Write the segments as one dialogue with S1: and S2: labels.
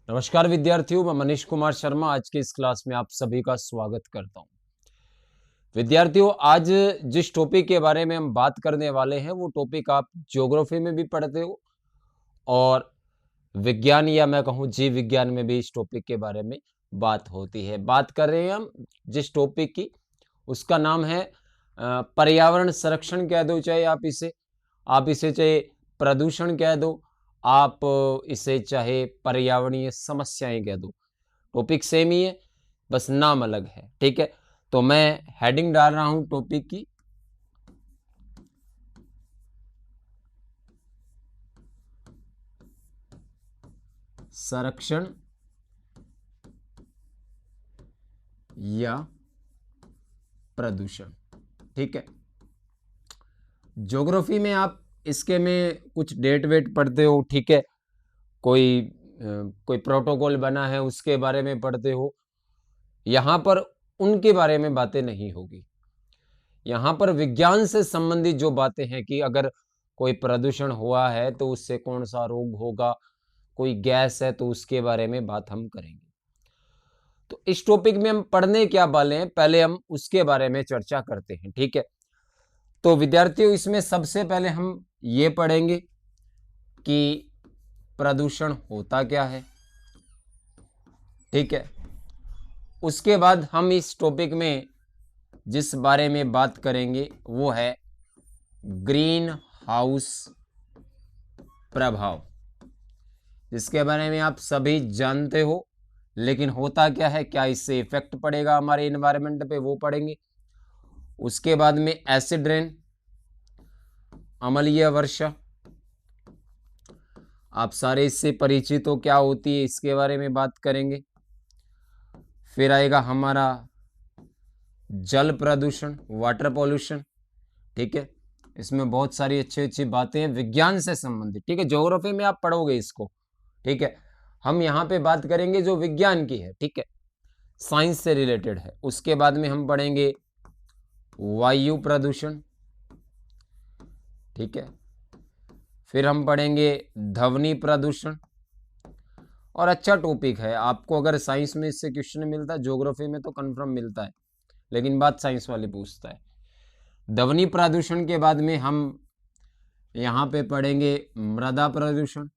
S1: नमस्कार विद्यार्थियों, मैं मनीष कुमार शर्मा आज के इस क्लास में आप सभी का स्वागत करता हूं। विद्यार्थियों, आज जिस टॉपिक के बारे में हम बात करने वाले हैं वो टॉपिक आप ज्योग्राफी में भी पढ़ते हो और विज्ञान या मैं कहूं जीव विज्ञान में भी इस टॉपिक के बारे में बात होती है। बात कर रहे हैं हम जिस टॉपिक की, उसका नाम है पर्यावरण संरक्षण कह दो, चाहे आप इसे चाहे प्रदूषण कह दो, आप इसे चाहे पर्यावरणीय समस्याएं कह दो। टॉपिक सेम ही है, बस नाम अलग है। ठीक है, तो मैं हेडिंग डाल रहा हूं टॉपिक की संरक्षण या प्रदूषण। ठीक है, ज्योग्राफी में आप इसके में कुछ डेट वेट पढ़ते हो। ठीक है, कोई प्रोटोकॉल बना है उसके बारे में पढ़ते हो। यहां पर उनके बारे में बातें नहीं होगी। यहां पर विज्ञान से संबंधित जो बातें हैं कि अगर कोई प्रदूषण हुआ है तो उससे कौन सा रोग होगा, कोई गैस है तो उसके बारे में बात हम करेंगे। तो इस टॉपिक में हम पढ़ने क्या वाले हैं, पहले हम उसके बारे में चर्चा करते हैं। ठीक है, तो विद्यार्थियों, इसमें सबसे पहले हम ये पढ़ेंगे कि प्रदूषण होता क्या है। ठीक है, उसके बाद हम इस टॉपिक में जिस बारे में बात करेंगे वो है ग्रीन हाउस प्रभाव, जिसके बारे में आप सभी जानते हो, लेकिन होता क्या है, क्या इससे इफेक्ट पड़ेगा हमारे एनवायरनमेंट पे, वो पढ़ेंगे। उसके बाद में एसिड रेन, अम्लीय वर्षा, आप सारे इससे परिचित हो, क्या होती है इसके बारे में बात करेंगे। फिर आएगा हमारा जल प्रदूषण, वाटर पॉल्यूशन। ठीक है, इसमें बहुत सारी अच्छी अच्छी बातें हैं विज्ञान से संबंधित। ठीक है, ज्योग्राफी में आप पढ़ोगे इसको। ठीक है, हम यहाँ पे बात करेंगे जो विज्ञान की है। ठीक है, साइंस से रिलेटेड है। उसके बाद में हम पढ़ेंगे वायु प्रदूषण। ठीक है, फिर हम पढ़ेंगे ध्वनि प्रदूषण। और अच्छा टॉपिक है, आपको अगर साइंस में इससे क्वेश्चन मिलता है, ज्योग्राफी में तो कंफर्म मिलता है, लेकिन बात साइंस वाली पूछता है। ध्वनि प्रदूषण के बाद में हम यहाँ पे पढ़ेंगे मृदा प्रदूषण।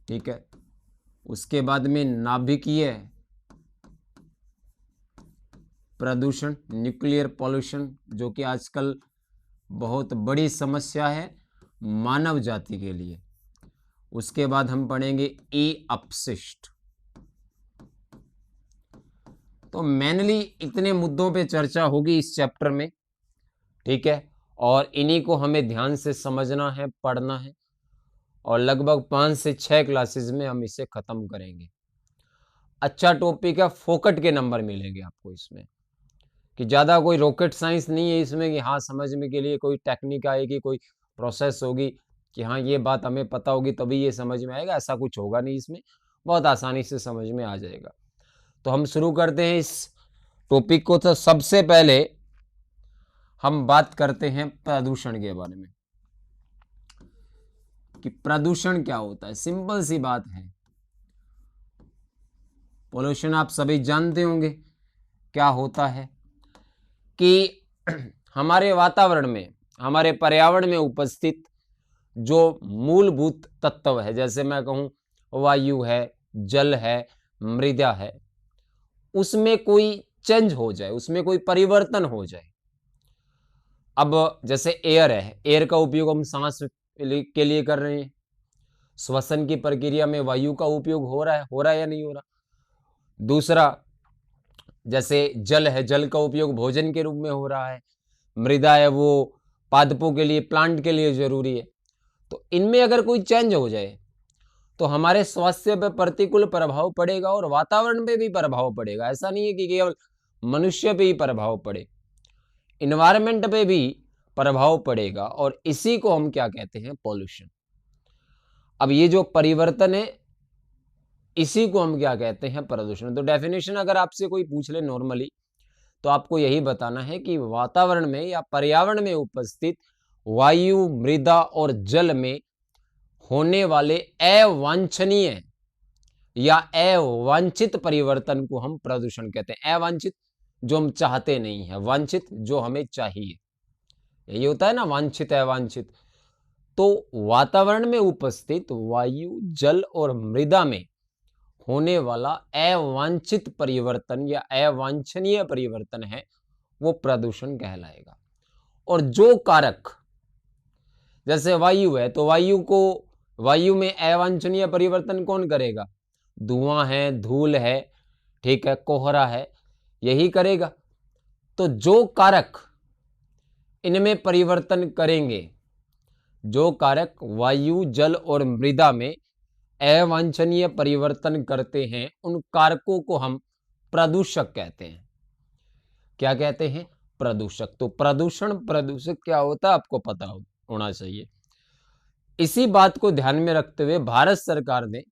S1: ठीक है, उसके बाद में नाभिकीय प्रदूषण, न्यूक्लियर पॉल्यूशन, जो कि आजकल बहुत बड़ी समस्या है मानव जाति के लिए। उसके बाद हम पढ़ेंगे ई अपशिष्ट। तो मेनली इतने मुद्दों पे चर्चा होगी इस चैप्टर में। ठीक है, और इन्हीं को हमें ध्यान से समझना है, पढ़ना है, और लगभग 5 से 6 क्लासेस में हम इसे खत्म करेंगे। अच्छा टॉपिक है, फोकट के नंबर मिलेंगे आपको इसमें, कि ज़्यादा कोई रॉकेट साइंस नहीं है इसमें कि हाँ समझने के लिए कोई टेक्निक आएगी, कोई प्रोसेस होगी कि हाँ ये बात हमें पता होगी तभी ये समझ में आएगा, ऐसा कुछ होगा नहीं इसमें, बहुत आसानी से समझ में आ जाएगा। तो हम शुरू करते हैं इस टॉपिक को। तो सबसे पहले हम बात करते हैं प्रदूषण के बारे में कि प्रदूषण क्या होता है। सिंपल सी बात है, पोल्यूशन आप सभी जानते होंगे क्या होता है कि हमारे वातावरण में, हमारे पर्यावरण में उपस्थित जो मूलभूत तत्व है, जैसे मैं कहूं वायु है, जल है, मृदा है, उसमें कोई चेंज हो जाए, उसमें कोई परिवर्तन हो जाए। अब जैसे एयर है, एयर का उपयोग हम सांस के लिए कर रहे हैं, श्वसन की प्रक्रिया में वायु का उपयोग हो रहा है या नहीं हो रहा। दूसरा, जैसे जल है, जल का उपयोग भोजन के रूप में हो रहा है। मृदा है, वो पादपों के लिए, प्लांट के लिए जरूरी है। तो इनमें अगर कोई चेंज हो जाए तो हमारे स्वास्थ्य पर प्रतिकूल प्रभाव पड़ेगा और वातावरण पे भी प्रभाव पड़ेगा। ऐसा नहीं है कि केवल मनुष्य पे ही प्रभाव पड़े, इन्वायरमेंट पे भी प्रभाव पड़ेगा, और इसी को हम क्या कहते हैं, पॉल्यूशन। अब ये जो परिवर्तन है, इसी को हम क्या कहते हैं, प्रदूषण। तो डेफिनेशन अगर आपसे कोई पूछ ले नॉर्मली, तो आपको यही बताना है कि वातावरण में या पर्यावरण में उपस्थित वायु, मृदा और जल में होने वाले अवांछनीय या अवांछित परिवर्तन को हम प्रदूषण कहते हैं। अवांछित जो हम चाहते नहीं है, वांछित जो हमें चाहिए, यही होता है ना वांछित अवांछित। तो वातावरण में उपस्थित वायु, जल और मृदा में होने वाला अवांछित परिवर्तन या अवांछनीय परिवर्तन है वो प्रदूषण कहलाएगा। और जो कारक, जैसे वायु है तो वायु में अवांछनीय परिवर्तन कौन करेगा? धुआं है, धूल है, ठीक है, कोहरा है, यही करेगा। तो जो कारक इनमें परिवर्तन करेंगे, जो कारक वायु, जल और मृदा में अवांछनीय परिवर्तन करते हैं, उन कारकों को हम प्रदूषक कहते हैं। क्या कहते हैं? प्रदूषक। तो प्रदूषक क्या होता है आपको पता होना चाहिए। इसी बात को ध्यान में रखते हुए भारत सरकार ने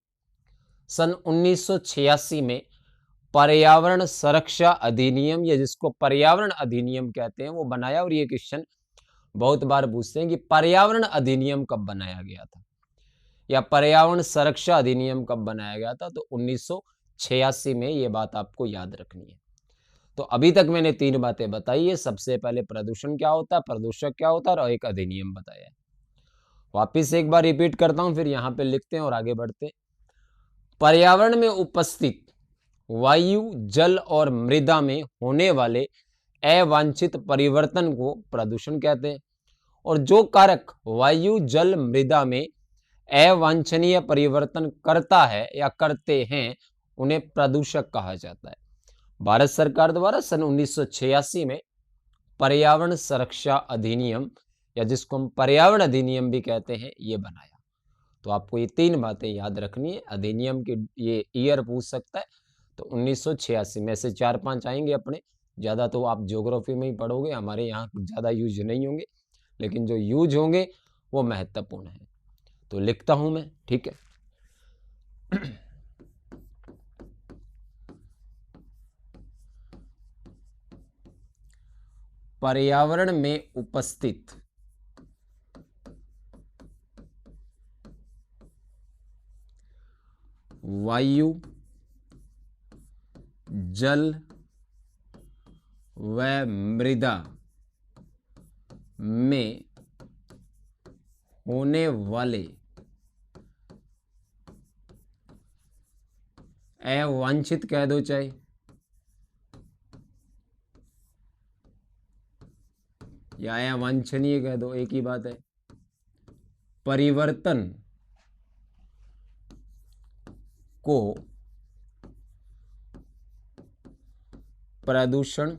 S1: सन 1986 में पर्यावरण संरक्षा अधिनियम, या जिसको पर्यावरण अधिनियम कहते हैं, वो बनाया। और ये क्वेश्चन बहुत बार पूछते हैं कि पर्यावरण अधिनियम कब बनाया गया था या पर्यावरण संरक्षा अधिनियम कब बनाया गया था। तो 1986 में ये बात आपको याद रखनी है। तो अभी तक मैंने 3 बातें बताई है। सबसे पहले प्रदूषण क्या होता है, प्रदूषक क्या होता है, और एक अधिनियम बताया है। वापिस एक बार रिपीट करता हूं, फिर यहां पे लिखते हैं और आगे बढ़ते हैं। पर्यावरण में उपस्थित वायु, जल और मृदा में होने वाले अवांछित परिवर्तन को प्रदूषण कहते हैं। और जो कारक वायु, जल, मृदा में अवांछनीय परिवर्तन करता है या करते हैं, उन्हें प्रदूषक कहा जाता है। भारत सरकार द्वारा सन 1986 में पर्यावरण संरक्षा अधिनियम, या जिसको हम पर्यावरण अधिनियम भी कहते हैं, ये बनाया। तो आपको ये 3 बातें याद रखनी है। अधिनियम की ये ईयर पूछ सकता है, तो 1986 में से 4-5 आएंगे अपने। ज़्यादा तो आप ज्योग्राफी में ही पढ़ोगे, हमारे यहाँ ज़्यादा यूज नहीं होंगे, लेकिन जो यूज होंगे वो महत्वपूर्ण है। तो लिखता हूं मैं, ठीक है। पर्यावरण में उपस्थित वायु, जल व मृदा में होने वाले अवांछित कह दो चाहे, या अवांछनीय कह दो, एक ही बात है, परिवर्तन को प्रदूषण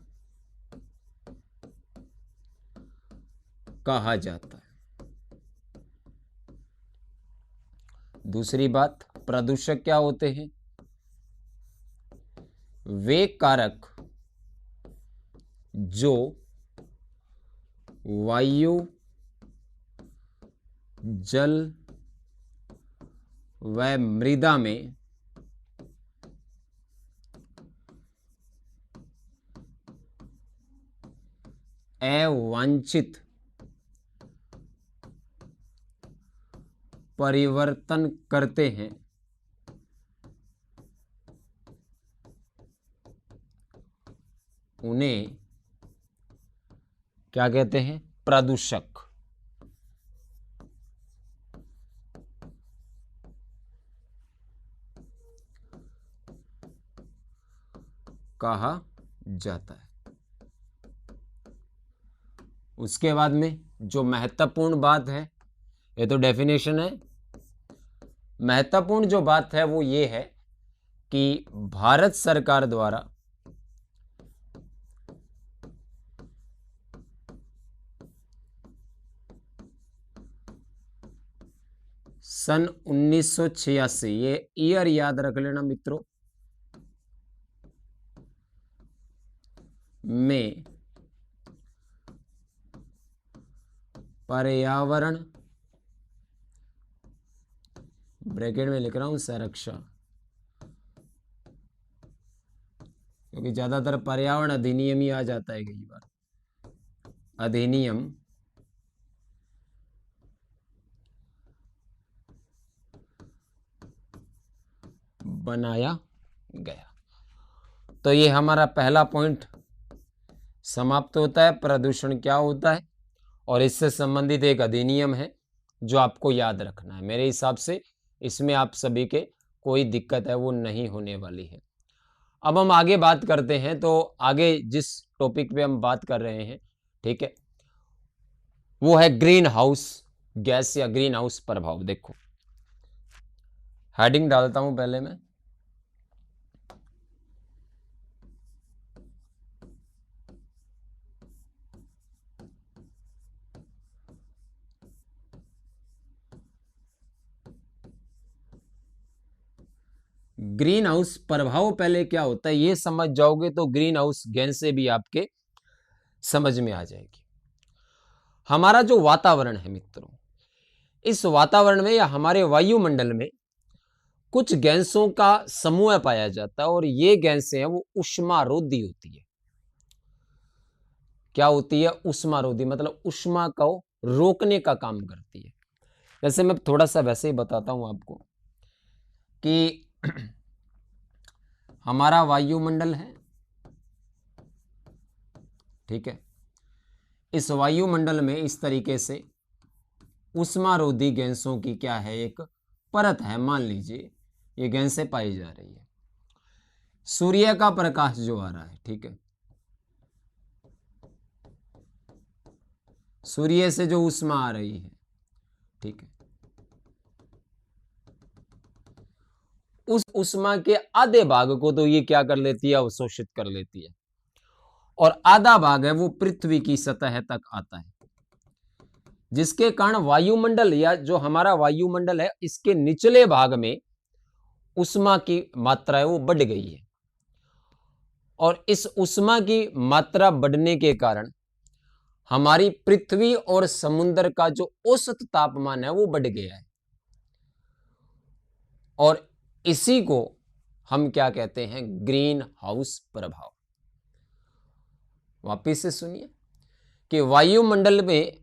S1: कहा जाता है। दूसरी बात, प्रदूषक क्या होते हैं? वे कारक जो वायु, जल व मृदा में अवांछित परिवर्तन करते हैं, उन्हें क्या कहते हैं? प्रदूषक। कहा जाता है। उसके बाद में जो महत्वपूर्ण बात है, ये तो डेफिनेशन है। महत्वपूर्ण जो बात है वो ये है कि भारत सरकार द्वारा सन 1986, ये ईयर याद रख लेना मित्रों, में पर्यावरण, ब्रैकेट में लिख रहा हूं संरक्षा, क्योंकि ज्यादातर पर्यावरण अधिनियम ही आ जाता है कई बार। अधिनियम बनाया गया। तो ये हमारा पहला पॉइंट समाप्त होता है। प्रदूषण क्या होता है और इससे संबंधित एक अधिनियम है जो आपको याद रखना है। मेरे हिसाब से इसमें आप सभी के कोई दिक्कत है वो नहीं होने वाली है। अब हम आगे बात करते हैं। तो आगे जिस टॉपिक पे हम बात कर रहे हैं, ठीक है, वो है ग्रीन हाउस गैस या ग्रीन हाउस प्रभाव। देखो हेडिंग डालता हूं पहले मैं। ग्रीन हाउस प्रभाव पहले क्या होता है ये समझ जाओगे तो ग्रीन हाउस गैसें भी आपके समझ में आ जाएगी। हमारा जो वातावरण है मित्रों, इस वातावरण में या हमारे वायुमंडल में कुछ गैसों का समूह पाया जाता है और ये गैसें हैं वो ऊष्मारोधी होती है। क्या होती है? ऊष्मारोधी, मतलब ऊष्मा को रोकने का काम करती है। जैसे मैं थोड़ा सा वैसे ही बताता हूं आपको कि हमारा वायुमंडल है, ठीक है, इस वायुमंडल में इस तरीके से ऊष्मारोधी गैसों की क्या है, एक परत है। मान लीजिए ये गैसें पाई जा रही है। सूर्य का प्रकाश जो आ रहा है, ठीक है, सूर्य से जो ऊष्मा आ रही है, ठीक है, उस ऊष्मा के आधे भाग को तो ये क्या कर लेती है, अवशोषित कर लेती है, और आधा भाग है वो पृथ्वी की सतह तक आता है, जिसके कारण वायुमंडल या जो हमारा वायुमंडल है इसके निचले भाग में ऊष्मा की मात्रा है वो बढ़ गई है। और इस ऊष्मा की मात्रा बढ़ने के कारण हमारी पृथ्वी और समुद्र का जो औसत तापमान है वो बढ़ गया है। और इसी को हम क्या कहते हैं, ग्रीन हाउस प्रभाव। वापिस से सुनिए कि वायुमंडल में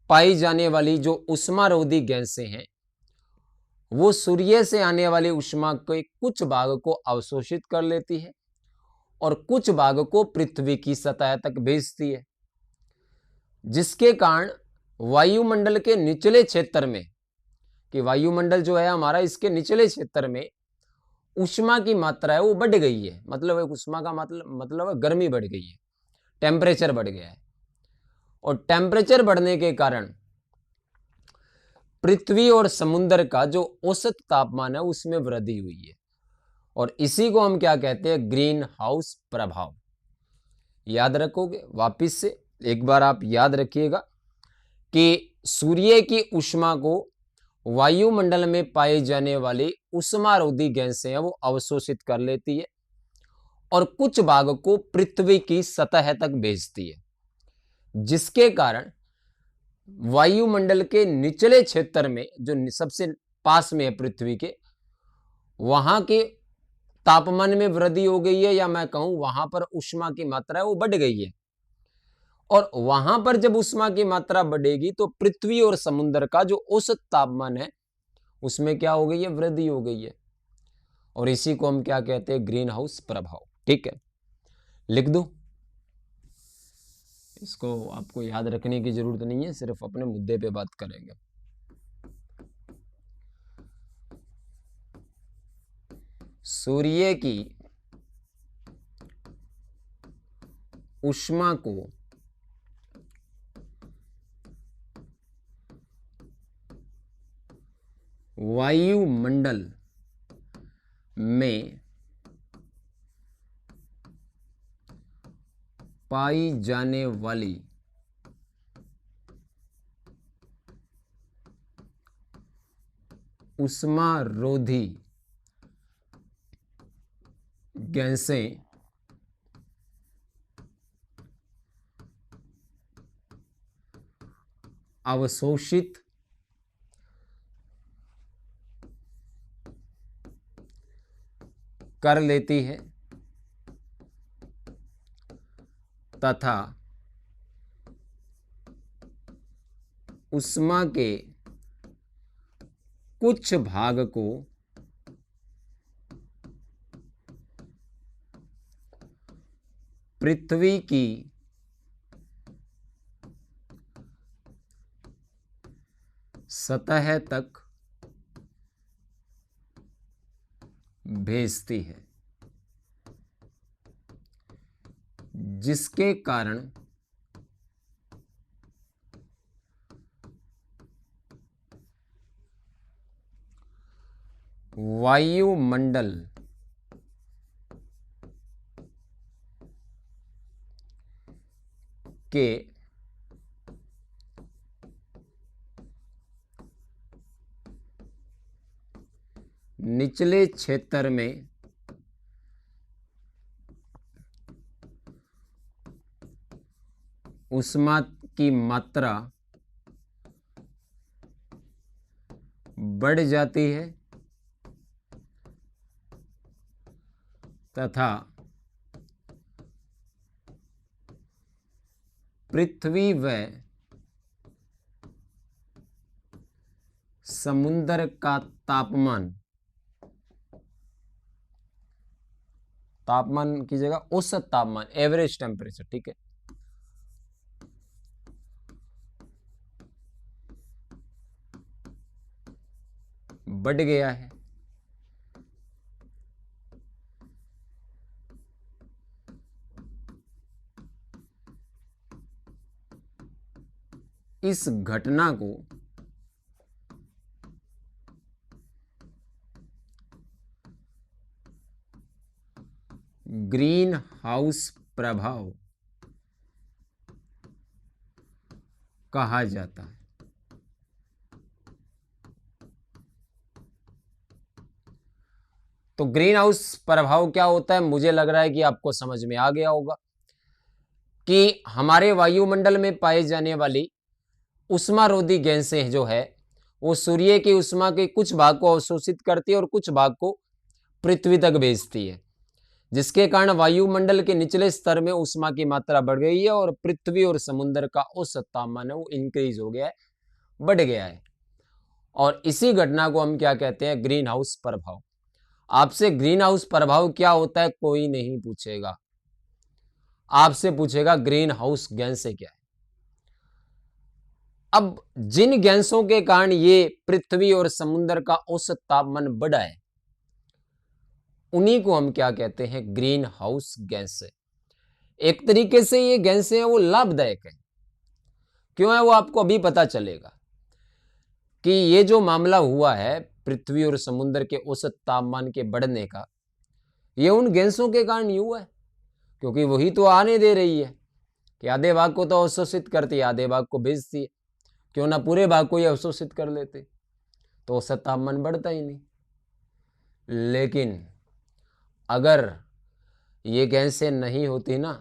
S1: पाई जाने वाली जो ऊष्मारोधी गैसें हैं वो सूर्य से आने वाली ऊष्मा के कुछ भाग को अवशोषित कर लेती है और कुछ भाग को पृथ्वी की सतह तक भेजती है, जिसके कारण वायुमंडल के निचले क्षेत्र में, कि वायुमंडल जो है हमारा इसके निचले क्षेत्र में ऊष्मा की मात्रा है वो बढ़ गई है। मतलब ऊष्मा का मतलब गर्मी बढ़ गई है, टेम्परेचर बढ़ गया है। और टेम्परेचर बढ़ने के कारण पृथ्वी और समुद्र का जो औसत तापमान है उसमें वृद्धि हुई है। और इसी को हम क्या कहते हैं, ग्रीन हाउस प्रभाव। याद रखोगे? वापिस से एक बार आप याद रखिएगा कि सूर्य की ऊष्मा को वायुमंडल में पाई जाने वाली ऊष्मारोधी गैसें हैं वो अवशोषित कर लेती है और कुछ भाग को पृथ्वी की सतह तक भेजती है, जिसके कारण वायुमंडल के निचले क्षेत्र में जो सबसे पास में है पृथ्वी के, वहां के तापमान में वृद्धि हो गई है, या मैं कहूं वहां पर ऊष्मा की मात्रा है वो बढ़ गई है। और वहां पर जब ऊष्मा की मात्रा बढ़ेगी तो पृथ्वी और समुद्र का जो औसत तापमान है उसमें क्या हो गई है, वृद्धि हो गई है। और इसी को हम क्या कहते हैं, ग्रीन हाउस प्रभाव। ठीक है, लिख दो। इसको आपको याद रखने की जरूरत नहीं है, सिर्फ अपने मुद्दे पे बात करेंगे। सूर्य की ऊष्मा को वायुमंडल में पाई जाने वाली ऊष्मारोधी गैसें अवशोषित कर लेती है तथा ऊष्मा के कुछ भाग को पृथ्वी की सतह तक भेजती है, जिसके कारण वायुमंडल के निचले क्षेत्र में ऊष्मा की मात्रा बढ़ जाती है तथा पृथ्वी व समुद्र का तापमान की जगह औसत तापमान, एवरेज टेम्परेचर, ठीक है, बढ़ गया है। इस घटना को ग्रीन हाउस प्रभाव कहा जाता है। तो ग्रीन हाउस प्रभाव क्या होता है, मुझे लग रहा है कि आपको समझ में आ गया होगा कि हमारे वायुमंडल में पाए जाने वाली उष्मारोधी गैसें जो है वो सूर्य की उष्मा के कुछ भाग को अवशोषित करती है और कुछ भाग को पृथ्वी तक भेजती है, जिसके कारण वायुमंडल के निचले स्तर में उष्मा की मात्रा बढ़ गई है और पृथ्वी और समुद्र का औसत तापमान है वो इंक्रीज हो गया है, बढ़ गया है। और इसी घटना को हम क्या कहते हैं, ग्रीन हाउस प्रभाव। आपसे ग्रीन हाउस प्रभाव क्या होता है कोई नहीं पूछेगा, आपसे पूछेगा ग्रीन हाउस गैसें क्या है। अब जिन गैसों के कारण ये पृथ्वी और समुद्र का औसत तापमान बढ़ा है उन्हीं को हम क्या कहते हैं, ग्रीन हाउस गैसें। एक तरीके से ये गैसें हैं वो लाभदायक है। क्यों है वो आपको अभी पता चलेगा कि ये जो मामला हुआ है पृथ्वी और समुद्र के औसत तापमान के बढ़ने का, ये उन गैसों के कारण ही हुआ है, क्योंकि वही तो आने दे रही है कि आधे भाग को तो अवशोषित करती है, आधे भाग को भेजती है। क्यों ना पूरे भाग को ही अवशोषित कर लेते तो औसत तापमान बढ़ता ही नहीं। लेकिन अगर ये गैसें नहीं होती ना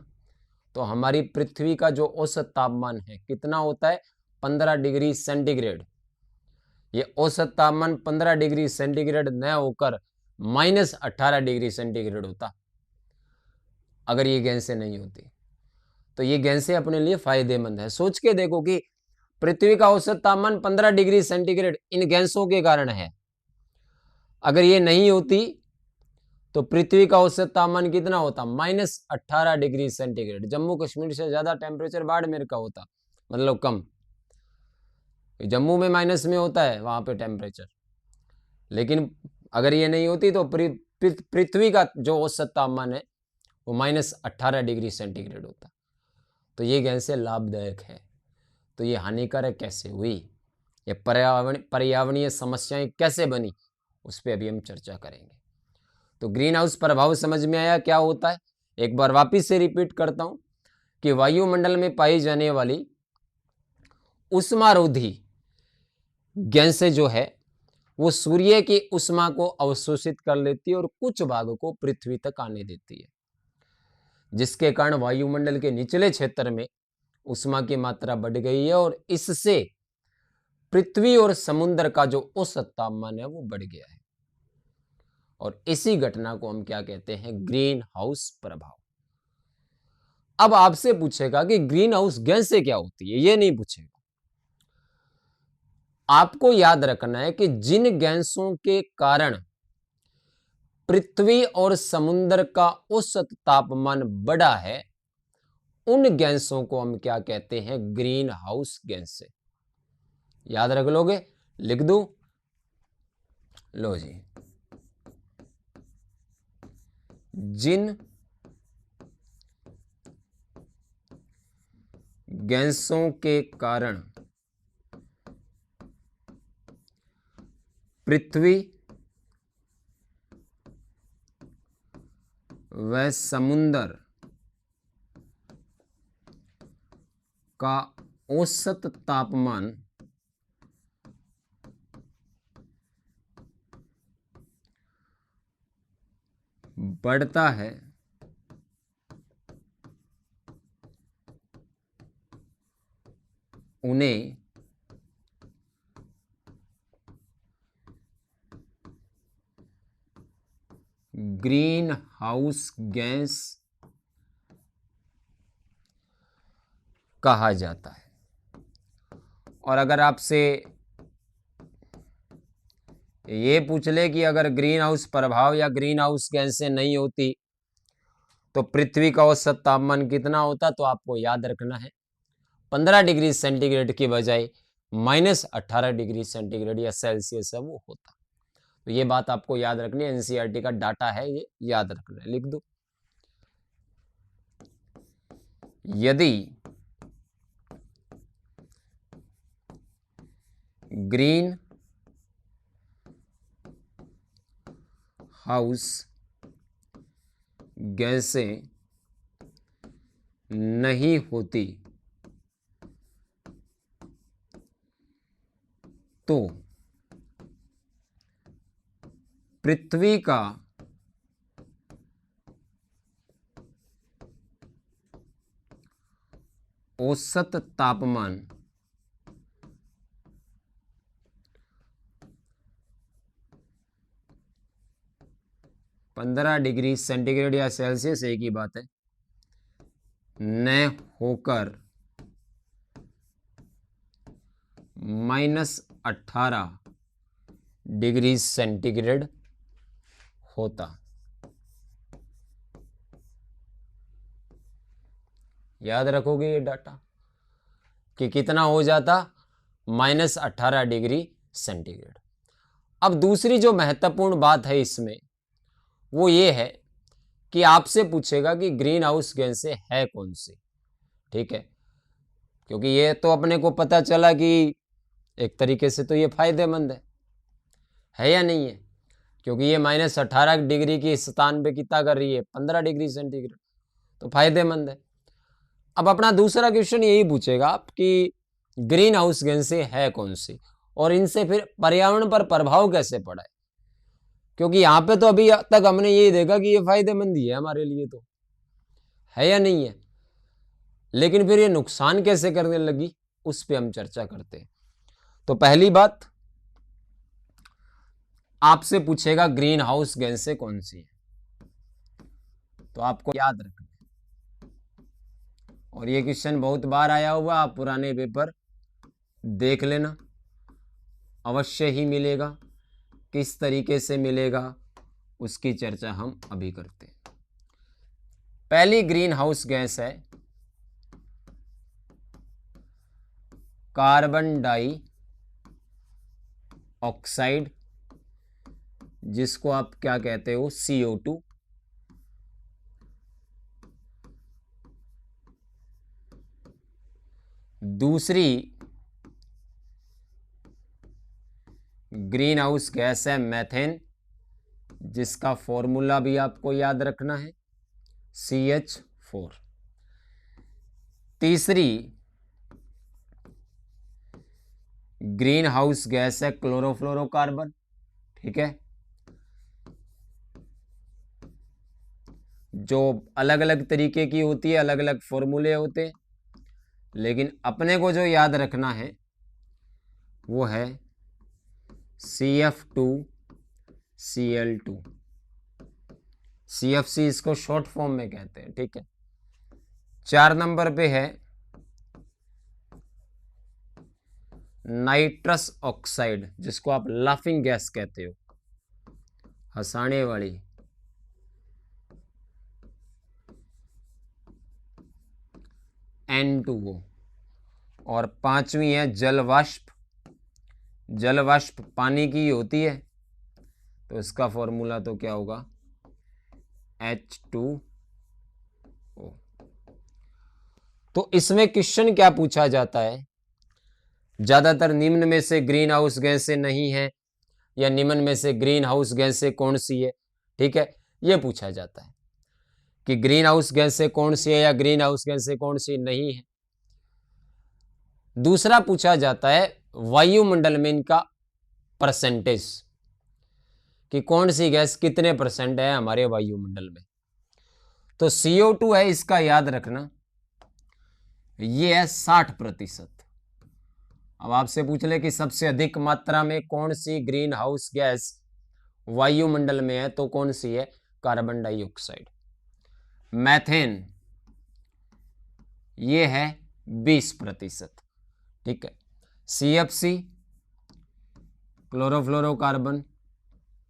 S1: तो हमारी पृथ्वी का जो औसत तापमान है कितना होता है, 15 डिग्री सेंटीग्रेड। ये औसत तापमान 15 डिग्री सेंटीग्रेड न होकर -18 डिग्री सेंटीग्रेड होता अगर ये गैसें नहीं होती। तो ये गैसें अपने लिए फायदेमंद है। सोच के देखो कि पृथ्वी का औसत तापमान 15 डिग्री सेंटीग्रेड इन गैसों के कारण है। अगर ये नहीं होती तो पृथ्वी का औसत तापमान कितना होता, -18 डिग्री सेंटीग्रेड। जम्मू कश्मीर से ज्यादा टेम्परेचर बाड़मेर का होता, मतलब कम। जम्मू में माइनस में होता है वहां पे टेम्परेचर, लेकिन अगर ये नहीं होती तो पृथ्वी का जो औसत तापमान है वो -18 डिग्री सेंटीग्रेड होता। तो ये गैसें लाभदायक है। तो ये हानिकारक कैसे हुई, ये पर्यावरणीय समस्याएं कैसे बनी, उस पर अभी हम चर्चा करेंगे। तो ग्रीन हाउस प्रभाव समझ में आया क्या होता है। एक बार वापिस से रिपीट करता हूं कि वायुमंडल में पाई जाने वाली उष्मारोधी गैसें जो है वो सूर्य की उष्मा को अवशोषित कर लेती है और कुछ भाग को पृथ्वी तक आने देती है, जिसके कारण वायुमंडल के निचले क्षेत्र में उष्मा की मात्रा बढ़ गई है और इससे पृथ्वी और समुद्र का जो औसत तापमान है वो बढ़ गया है। और इसी घटना को हम क्या कहते हैं, ग्रीन हाउस प्रभाव। अब आपसे पूछेगा कि ग्रीन हाउस गैसें क्या होती है, ये नहीं पूछेगा। आपको याद रखना है कि जिन गैसों के कारण पृथ्वी और समुद्र का औसत तापमान बढ़ा है उन गैसों को हम क्या कहते हैं? ग्रीन हाउस गैसें। याद रख लोगे? लिख दूं? लो जी, जिन गैसों के कारण पृथ्वी व समुद्र का औसत तापमान बढ़ता है, उन्हें ग्रीन हाउस गैस कहा जाता है। और अगर आपसे ये पूछ ले कि अगर ग्रीन हाउस प्रभाव या ग्रीन हाउस गैसें नहीं होती तो पृथ्वी का औसत तापमान कितना होता, तो आपको याद रखना है 15 डिग्री सेंटीग्रेड की बजाय -18 डिग्री सेंटीग्रेड या सेल्सियस है वो होता। तो ये बात आपको याद रखनी है, एनसीईआरटी का डाटा है, ये याद रखना है। लिख दो, यदि ग्रीन हाउस गैसें नहीं होती तो पृथ्वी का औसत तापमान 15 डिग्री सेंटीग्रेड या सेल्सियस, एक ही बात है, न होकर -18 डिग्री सेंटीग्रेड होता। याद रखोगे ये डाटा कि कितना हो जाता? -18 डिग्री सेंटीग्रेड। अब दूसरी जो महत्वपूर्ण बात है इसमें वो ये है कि आपसे पूछेगा कि ग्रीन हाउस गैसें है कौन सी, ठीक है? क्योंकि ये तो अपने को पता चला कि एक तरीके से तो ये फायदेमंद है या नहीं है? क्योंकि ये -18 डिग्री की स्थान पे कितना कर रही है? 15 डिग्री सेंटीग्रेड, तो फायदेमंद है। अब अपना दूसरा क्वेश्चन यही पूछेगा आप कि ग्रीन हाउस गैसें है कौन सी और इनसे फिर पर्यावरण पर प्रभाव कैसे पड़ा है? क्योंकि यहां पे तो अभी तक हमने यही देखा कि ये फायदेमंद ही है हमारे लिए, तो है या नहीं है? लेकिन फिर ये नुकसान कैसे करने लगी उस पर हम चर्चा करते हैं। तो पहली बात, आपसे पूछेगा ग्रीन हाउस गैसें कौन सी है, तो आपको याद रखना है। और ये क्वेश्चन बहुत बार आया हुआ, आप पुराने पेपर देख लेना, अवश्य ही मिलेगा। किस तरीके से मिलेगा उसकी चर्चा हम अभी करते हैं। पहली ग्रीन हाउस गैस है कार्बन डाई ऑक्साइड, जिसको आप क्या कहते हो? CO2। दूसरी ग्रीन हाउस गैस है मेथेन, जिसका फॉर्मूला भी आपको याद रखना है, CH4। तीसरी ग्रीन हाउस गैस है क्लोरोफ्लोरोकार्बन, ठीक है, जो अलग अलग तरीके की होती है, अलग अलग फॉर्मूले होते हैं, लेकिन अपने को जो याद रखना है वो है CF2Cl2। CFC इसको शॉर्ट फॉर्म में कहते हैं, ठीक है। 4 नंबर पे है नाइट्रस ऑक्साइड, जिसको आप लाफिंग गैस कहते हो, हंसाने वाली। N2O। और पांचवी है जल वाष्प। जल वाष्प पानी की होती है, तो इसका फॉर्मूला तो क्या होगा, H2O। तो इसमें क्वेश्चन क्या पूछा जाता है, ज्यादातर निम्न में से ग्रीन हाउस गैसें नहीं है, या निम्न में से ग्रीन हाउस गैसें कौन सी है, ठीक है, यह पूछा जाता है कि ग्रीन हाउस गैसें कौन सी है या ग्रीन हाउस गैसें कौन सी नहीं है। दूसरा पूछा जाता है वायुमंडल में इनका परसेंटेज, कि कौन सी गैस कितने परसेंट है हमारे वायुमंडल में। तो CO2 है, इसका याद रखना, ये है 60%। अब आपसे पूछ ले कि सबसे अधिक मात्रा में कौन सी ग्रीन हाउस गैस वायुमंडल में है, तो कौन सी है, कार्बन डाइऑक्साइड। मैथेन ये है 20%, ठीक है। CFC क्लोरोफ्लोरोकार्बन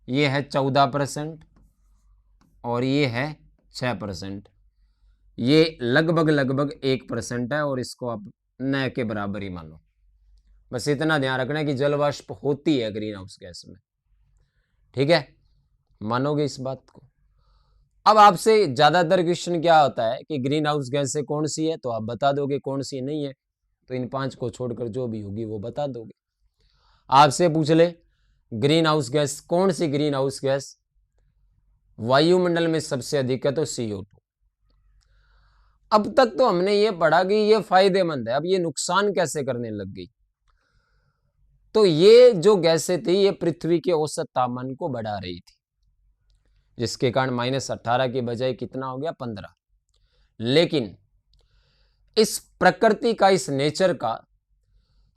S1: ये है 14%, और ये है 6%। ये लगभग 1% है, और इसको आप न के बराबर ही मानो। बस इतना ध्यान रखना है कि जल वाष्प होती है ग्रीन हाउस गैस में, ठीक है, मानोगे इस बात को। अब आपसे ज्यादातर क्वेश्चन क्या होता है कि ग्रीन हाउस गैस से कौन सी है, तो आप बता दोगे, कौन सी नहीं है तो इन 5 को छोड़कर जो भी होगी वो बता दोगे। आपसे पूछ ले ग्रीन हाउस गैस, कौन सी ग्रीन हाउस गैस वायुमंडल में सबसे अधिक है, तो CO2। अब तक तो हमने ये पढ़ा कि ये फायदेमंद है, अब ये नुकसान कैसे करने लग गई। तो ये जो गैसें थी ये पृथ्वी के औसत तापमान को बढ़ा रही थी, जिसके कारण -18 की बजाय कितना हो गया, 15। लेकिन इस प्रकृति का, इस नेचर का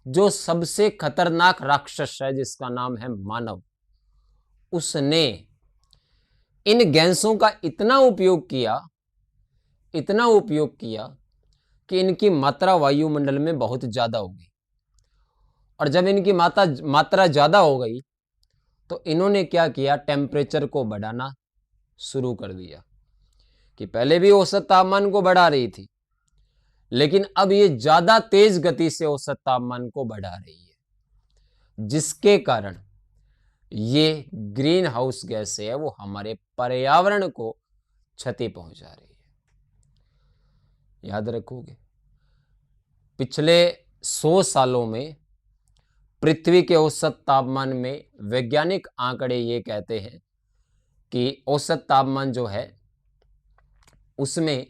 S1: जो सबसे खतरनाक राक्षस है, जिसका नाम है मानव, उसने इन गैसों का इतना उपयोग किया कि इनकी मात्रा वायुमंडल में बहुत ज्यादा हो गई। और जब इनकी मात्रा ज्यादा हो गई तो इन्होंने क्या किया, टेम्परेचर को बढ़ाना शुरू कर दिया। कि पहले भी औसत तापमान को बढ़ा रही थी, लेकिन अब ये ज्यादा तेज गति से औसत तापमान को बढ़ा रही है, जिसके कारण ये ग्रीन हाउस गैस है वो हमारे पर्यावरण को क्षति पहुंचा रही है। याद रखोगे, पिछले 100 सालों में पृथ्वी के औसत तापमान में वैज्ञानिक आंकड़े ये कहते हैं कि औसत तापमान जो है उसमें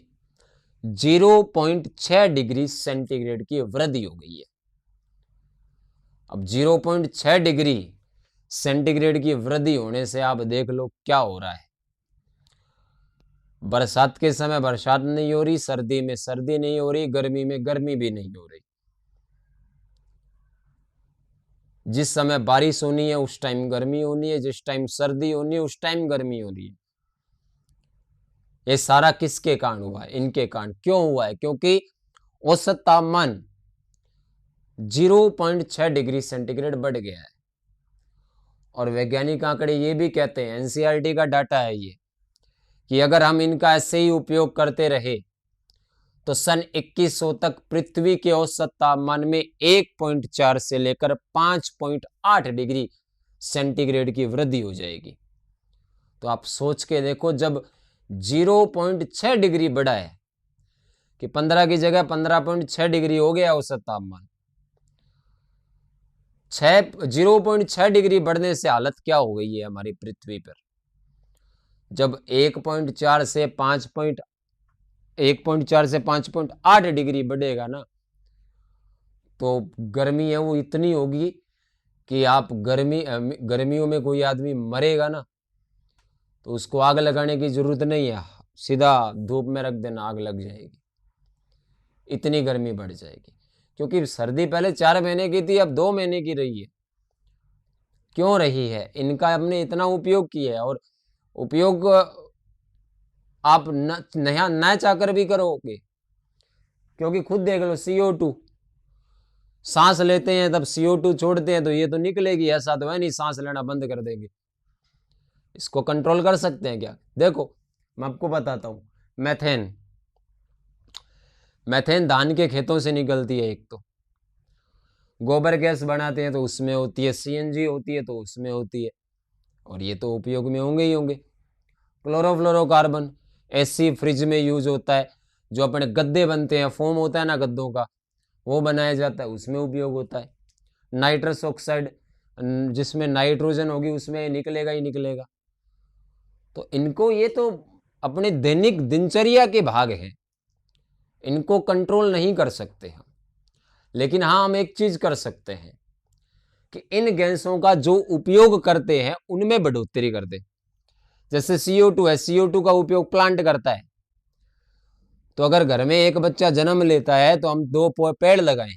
S1: 0.6 डिग्री सेंटीग्रेड की वृद्धि हो गई है। अब 0.6 डिग्री सेंटीग्रेड की वृद्धि होने से आप देख लो क्या हो रहा है। बरसात के समय बरसात नहीं हो रही, सर्दी में सर्दी नहीं हो रही, गर्मी में गर्मी भी नहीं हो रही। जिस समय बारिश होनी है उस टाइम गर्मी होनी है, जिस टाइम सर्दी होनी है उस टाइम गर्मी हो रही है। ये सारा किसके कारण हुआ है, इनके कारण। क्यों हुआ है, क्योंकि औसत तापमान 0.6 डिग्री सेंटीग्रेड बढ़ गया है। और वैज्ञानिक आंकड़े ये भी कहते हैं, एनसीईआरटी का डाटा है ये, कि अगर हम इनका ऐसे ही उपयोग करते रहे तो सन 2100 तक पृथ्वी के औसत तापमान में 1.4 से लेकर 5.8 डिग्री सेंटीग्रेड की वृद्धि हो जाएगी। तो आप सोच के देखो, जब 0.6 डिग्री बढ़ा है, कि 15 की जगह 15.6 डिग्री हो गया औसत तापमान, 0.6 डिग्री बढ़ने से हालत क्या हो गई है हमारी पृथ्वी पर। जब 1.4 से 5.8 डिग्री बढ़ेगा ना, तो गर्मी है वो इतनी होगी कि आप गर्मियों में कोई आदमी मरेगा ना तो उसको आग लगाने की जरूरत नहीं है, सीधा धूप में रख देना, आग लग जाएगी। इतनी गर्मी बढ़ जाएगी, क्योंकि सर्दी पहले 4 महीने की थी, अब 2 महीने की रही है। क्यों रही है, इनका हमने इतना उपयोग किया है। और उपयोग आप न चाहकर भी करोगे, क्योंकि खुद देख लो, CO2 सांस लेते हैं तब CO2 छोड़ते हैं तो ये तो निकलेगी, ऐसा तो है नहीं सांस लेना बंद कर देंगे। इसको कंट्रोल कर सकते हैं क्या? देखो मैं आपको बताता हूं। मीथेन धान के खेतों से निकलती है। एक तो गोबर गैस बनाते हैं तो उसमें होती है, सीएनजी होती है तो उसमें होती है, और ये तो उपयोग में होंगे ही होंगे। क्लोरोफ्लोरोकार्बन एसी फ्रिज में यूज होता है, जो अपने गद्दे बनते हैं, फोम होता है ना गद्दों का, वो बनाया जाता है, उसमें उपयोग होता है। नाइट्रस ऑक्साइड, जिसमें नाइट्रोजन होगी उसमें निकलेगा ही निकलेगा। तो इनको, ये तो अपने दैनिक दिनचर्या के भाग हैं, इनको कंट्रोल नहीं कर सकते हम। लेकिन हाँ, हम एक चीज कर सकते हैं कि इन गैसों का जो उपयोग करते हैं उनमें बढ़ोतरी कर दे। जैसे CO2 है, CO2 का उपयोग प्लांट करता है, तो अगर घर में एक बच्चा जन्म लेता है तो हम 2 पेड़ लगाएं।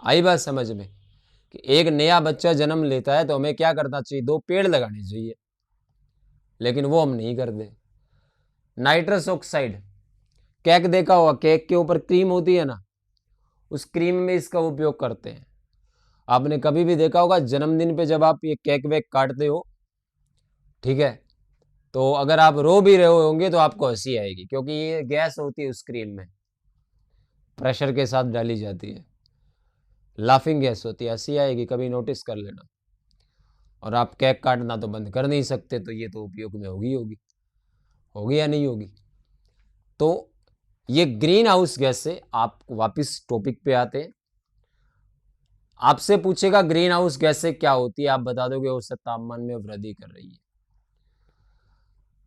S1: आई बात समझ में? कि एक नया बच्चा जन्म लेता है तो हमें क्या करना चाहिए? 2 पेड़ लगाने चाहिए, लेकिन वो हम नहीं करते। नाइट्रस ऑक्साइड, केक देखा होगा, केक के ऊपर क्रीम होती है ना, उस क्रीम में इसका उपयोग करते हैं। आपने कभी भी देखा होगा जन्मदिन पे जब आप ये केक वेक काटते हो, ठीक है, तो अगर आप रो भी रहे होंगे तो आपको हंसी आएगी, क्योंकि ये गैस होती है उस क्रीम में, प्रेशर के साथ डाली जाती है, लाफिंग गैस होती है, हंसी आएगी, कभी नोटिस कर लेना। और आप केक काटना तो बंद कर नहीं सकते, तो ये तो उपयोग में होगी होगी या नहीं होगी? तो ये ग्रीन हाउस गैस से, आप वापिस टॉपिक पे आते हैं। आपसे पूछेगा ग्रीन हाउस गैस से क्या होती है, आप बता दोगे औसत तापमान में वृद्धि कर रही है।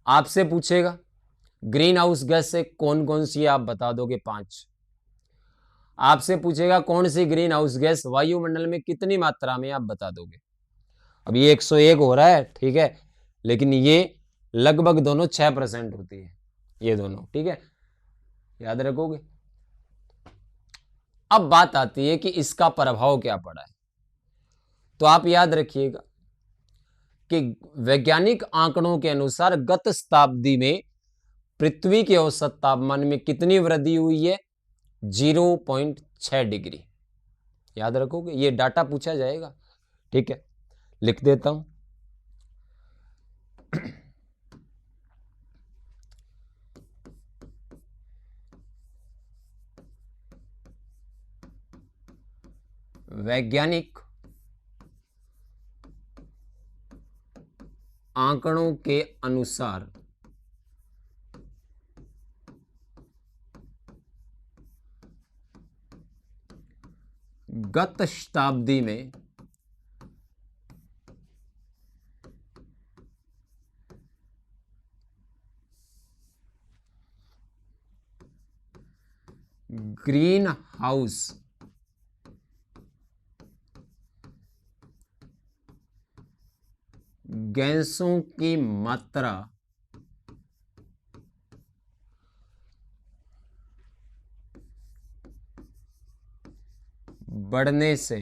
S1: आपसे पूछेगा ग्रीन हाउस गैस से कौन कौन सी है, आप बता दोगे 5। आपसे पूछेगा कौन सी ग्रीन हाउस गैस वायुमंडल में कितनी मात्रा में, आप बता दोगे। अब ये 101 हो रहा है, ठीक है, लेकिन ये लगभग दोनों 6% होती है, ये दोनों, ठीक है, याद रखोगे। अब बात आती है कि इसका प्रभाव क्या पड़ा है। तो आप याद रखिएगा कि वैज्ञानिक आंकड़ों के अनुसार गत शताब्दी में पृथ्वी के औसत तापमान में कितनी वृद्धि हुई है? 0.6 डिग्री। याद रखोगे, ये डाटा पूछा जाएगा, ठीक है, लिख देता हूं। वैज्ञानिक आंकड़ों के अनुसार गत शताब्दी में ग्रीन हाउस गैसों की मात्रा बढ़ने से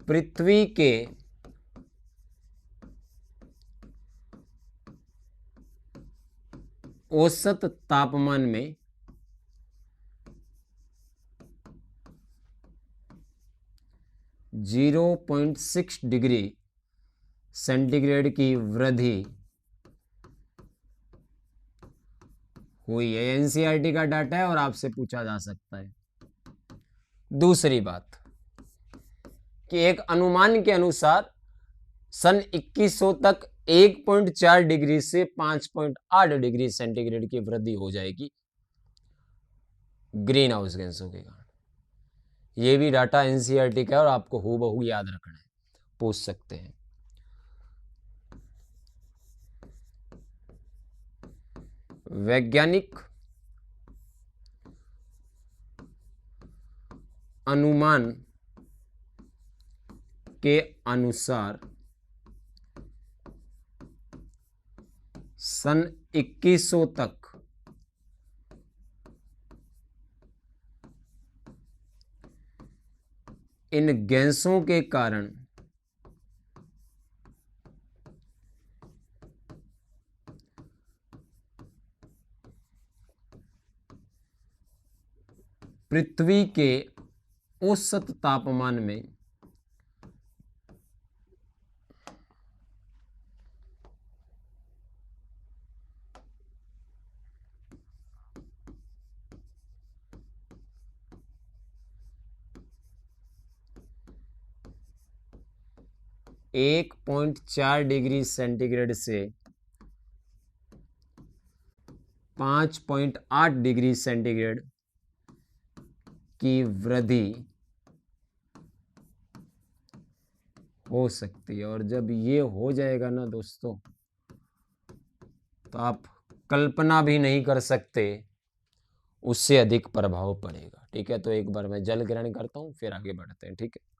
S1: पृथ्वी के औसत तापमान में 0.6 डिग्री सेंटीग्रेड की वृद्धि हुई है। एनसीईआरटी का डाटा है और आपसे पूछा जा सकता है। दूसरी बात कि एक अनुमान के अनुसार सन 2100 तक 1.4 डिग्री से 5.8 डिग्री सेंटीग्रेड की वृद्धि हो जाएगी ग्रीन हाउस गैसों के कारण। यह भी डाटा एनसीईआरटी का है और आपको हूबहू याद रखना है, पूछ सकते हैं। वैज्ञानिक अनुमान के अनुसार सन 2100 तक इन गैसों के कारण पृथ्वी के औसत तापमान में 1.4 डिग्री सेंटीग्रेड से 5.8 डिग्री सेंटीग्रेड की वृद्धि हो सकती है। और जब ये हो जाएगा ना दोस्तों, तो आप कल्पना भी नहीं कर सकते उससे अधिक प्रभाव पड़ेगा। ठीक है, तो एक बार मैं जल ग्रहण करता हूं, फिर आगे बढ़ते हैं। ठीक है,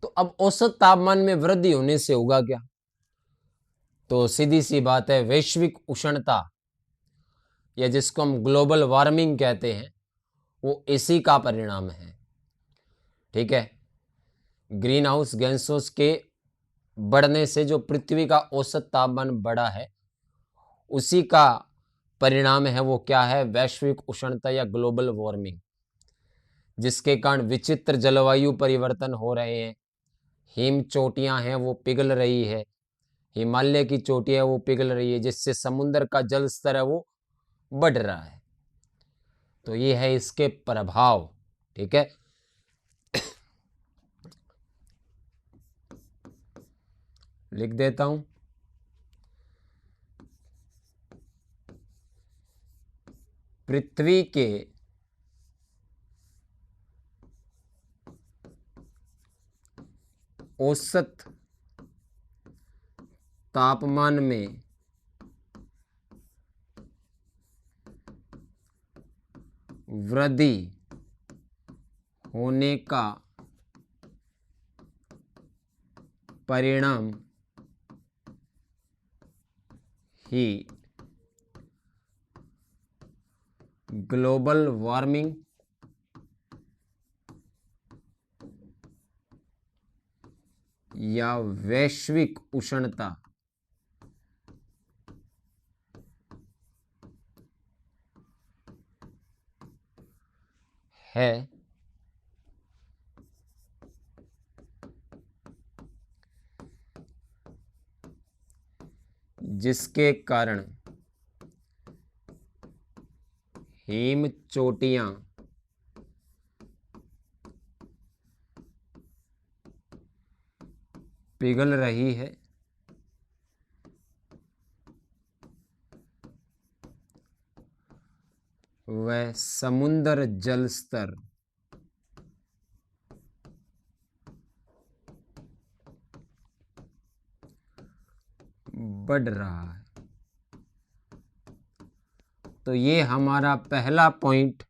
S1: तो अब औसत तापमान में वृद्धि होने से होगा क्या? तो सीधी सी बात है, वैश्विक उष्णता या जिसको हम ग्लोबल वार्मिंग कहते हैं, वो इसी का परिणाम है। ठीक है, ग्रीन हाउस गैसों के बढ़ने से जो पृथ्वी का औसत तापमान बढ़ा है, उसी का परिणाम है। वो क्या है? वैश्विक उष्णता या ग्लोबल वार्मिंग, जिसके कारण विचित्र जलवायु परिवर्तन हो रहे हैं। हिम चोटियां हैं वो पिघल रही है, हिमालय की चोटियां वो पिघल रही है, जिससे समुद्र का जल स्तर है वो बढ़ रहा है। तो ये है इसके प्रभाव। ठीक है, लिख देता हूं। पृथ्वी के औसत तापमान में वृद्धि होने का परिणाम ही ग्लोबल वार्मिंग या वैश्विक उष्णता है, जिसके कारण हिम चोटियां पिघल रही है, वह समुद्र जल स्तर बढ़ रहा है। तो ये हमारा पहला पॉइंट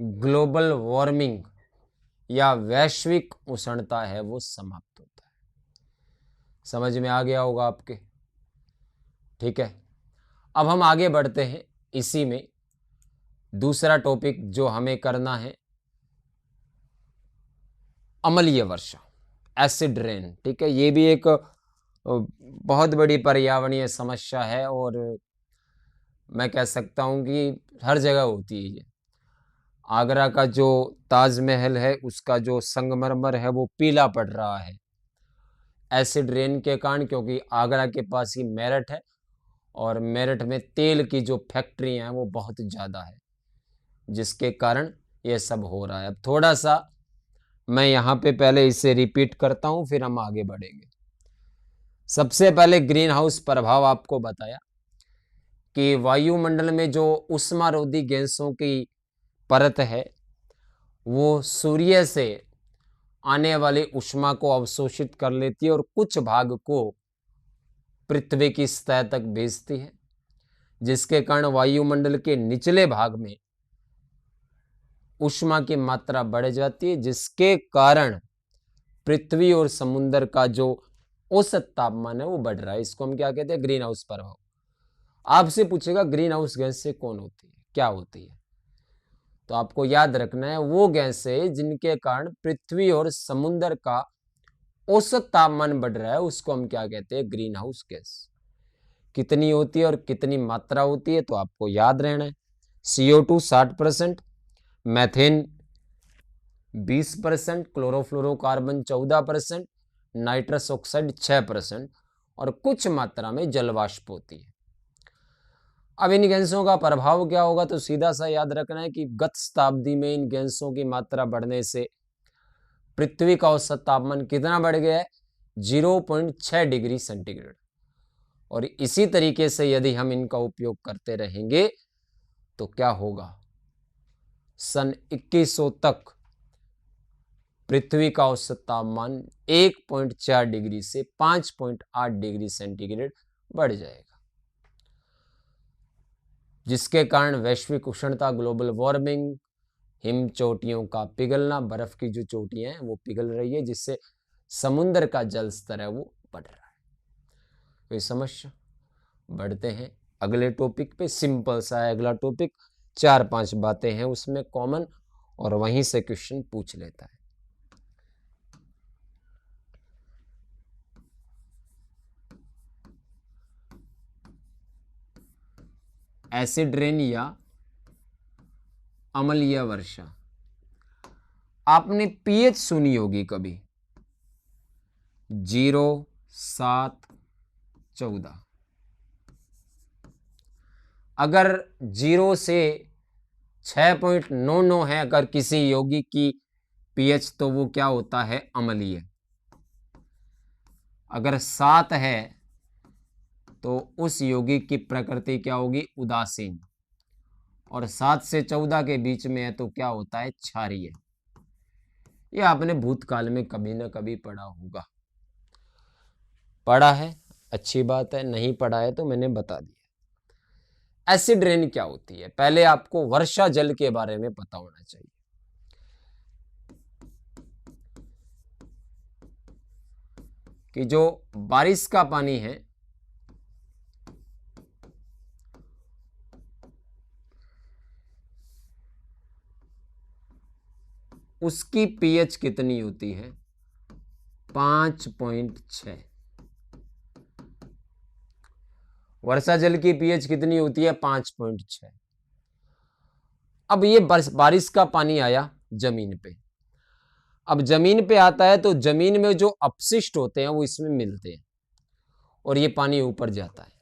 S1: ग्लोबल वार्मिंग या वैश्विक उष्णता है, वो समाप्त होता है। समझ में आ गया होगा आपके? ठीक है, अब हम आगे बढ़ते हैं। इसी में दूसरा टॉपिक जो हमें करना है, अम्लीय वर्षा, एसिड रेन। ठीक है, ये भी एक बहुत बड़ी पर्यावरणीय समस्या है, और मैं कह सकता हूं कि हर जगह होती है ये। आगरा का जो ताजमहल है, उसका जो संगमरमर है वो पीला पड़ रहा है एसिड रेन के कारण, क्योंकि आगरा के पास ही मेरठ है, और मेरठ में तेल की जो फैक्ट्रियां हैं वो बहुत ज़्यादा है, जिसके कारण ये सब हो रहा है। अब थोड़ा सा मैं यहाँ पे पहले इसे रिपीट करता हूँ, फिर हम आगे बढ़ेंगे। सबसे पहले ग्रीन हाउस प्रभाव आपको बताया कि वायुमंडल में जो उष्मारोधी गैसों की परत है, वो सूर्य से आने वाली ऊष्मा को अवशोषित कर लेती है और कुछ भाग को पृथ्वी की सतह तक भेजती है, जिसके कारण वायुमंडल के निचले भाग में ऊष्मा की मात्रा बढ़ जाती है, जिसके कारण पृथ्वी और समुद्र का जो औसत तापमान है वो बढ़ रहा है। इसको हम क्या कहते हैं? ग्रीन हाउस प्रभाव। आपसे पूछेगा ग्रीन हाउस गैस से कौन होती है, क्या होती है? तो आपको याद रखना है, वो गैसें जिनके कारण पृथ्वी और समुद्र का औसत तापमान बढ़ रहा है, उसको हम क्या कहते हैं? Green house gas. कितनी होती है और कितनी मात्रा होती है, तो आपको याद रहना है। CO2 60%, methane 20%, chlorofluorocarbon 14%, nitrous oxide 6% और कुछ मात्रा में जलवाष्प होती है। अब इन गैसों का प्रभाव क्या होगा, तो सीधा सा याद रखना है कि गत शताब्दी में इन गैसों की मात्रा बढ़ने से पृथ्वी का औसत तापमान कितना बढ़ गया है, 0.6 डिग्री सेंटीग्रेड। और इसी तरीके से यदि हम इनका उपयोग करते रहेंगे तो क्या होगा, सन 2100 तक पृथ्वी का औसत तापमान 1.4 डिग्री से 5.8 डिग्री सेंटीग्रेड बढ़ जाएगा, जिसके कारण वैश्विक उष्णता, ग्लोबल वार्मिंग, हिम चोटियों का पिघलना, बर्फ की जो चोटियां हैं वो पिघल रही है, जिससे समुद्र का जल स्तर है वो बढ़ रहा है। तो ये समस्या। बढ़ते हैं अगले टॉपिक पे। सिंपल सा है अगला टॉपिक, 4-5 बातें हैं उसमें कॉमन और वहीं से क्वेश्चन पूछ लेता है। एसिड रेन या अम्लीय वर्षा। आपने पीएच सुनी होगी कभी, 0, 7, 14। अगर 0 से 6.99 है अगर किसी यौगिक की पीएच, तो वो क्या होता है, अम्लीय। अगर 7 है तो उस यौगिक की प्रकृति क्या होगी, उदासीन। और 7 से 14 के बीच में है तो क्या होता है, क्षारीय। ये आपने भूतकाल में कभी ना कभी पढ़ा होगा। पढ़ा है, अच्छी बात है, नहीं पढ़ा है तो मैंने बता दिया। एसिड रेन क्या होती है, पहले आपको वर्षा जल के बारे में पता होना चाहिए। कि जो बारिश का पानी है उसकी पीएच कितनी होती है, 5.6। वर्षा जल की पीएच कितनी होती है, 5.6। अब ये बारिश का पानी आया जमीन पे। अब जमीन पे आता है तो जमीन में जो अपशिष्ट होते हैं वो इसमें मिलते हैं और ये पानी ऊपर जाता है।